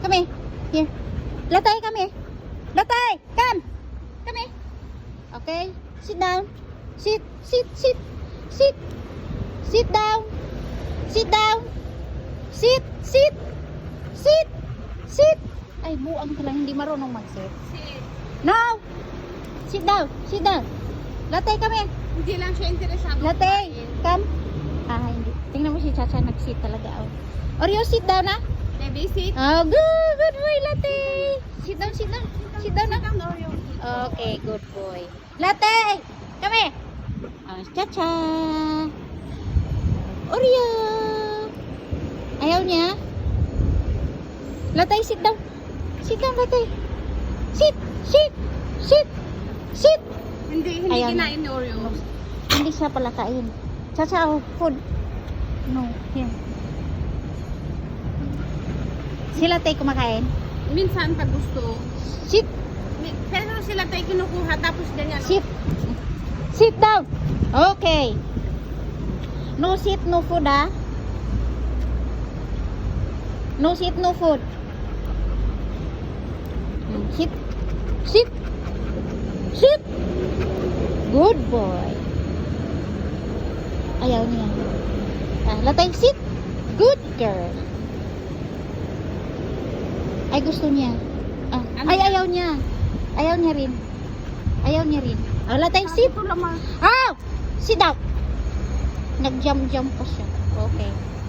Come here. Here. Latay, come here. Latay, come. Come here. Okay. Sit down. Sit. Sit. Sit. Sit. Sit down. Sit down. Sit. Sit. Sit. Sit. Ay, buang ka lang. Hindi marunong mag-sit. Sit. Now. Sit down. Sit down. Latay, come here. Hindi lang siya interesado. Latay, come. Ah, hindi. Tingnan mo si Chacha nag-sit talaga. Oh. Oreo, sit down na. Baby, sit. Oh, good. Good boy, Latte. Sit down, sit down. Sit down na. Sit down, Oreo. Okay, good boy. Latte, come here. Oh, Chacha. Oreo. Ayaw niya. Latte, sit down. Sit down, Latte. Sit, sit, sit, sit. Hindi Ayaw na. kinain ni Oreo. Hindi siya pala kain. Chacha, oh, food. No, here. Sila tayo kumakain. Minsan pag gusto. Sit, Pero sila tayo kinukuha tapos ganyan. sit. Sit down. Okay. No sit, no food, ah. No sit, no food. Sit. Sit. Sit. Good boy. Ayaw niya. Ah, latay, sit. Good girl. Ay, gusto niya. Ah, Ano ay, yan? ayaw niya. Ayaw niya rin. Ayaw niya rin. Ah, latay, sit. Ito lamang. Ah! Sit down. Nag-jump-jump pa siya. Okay.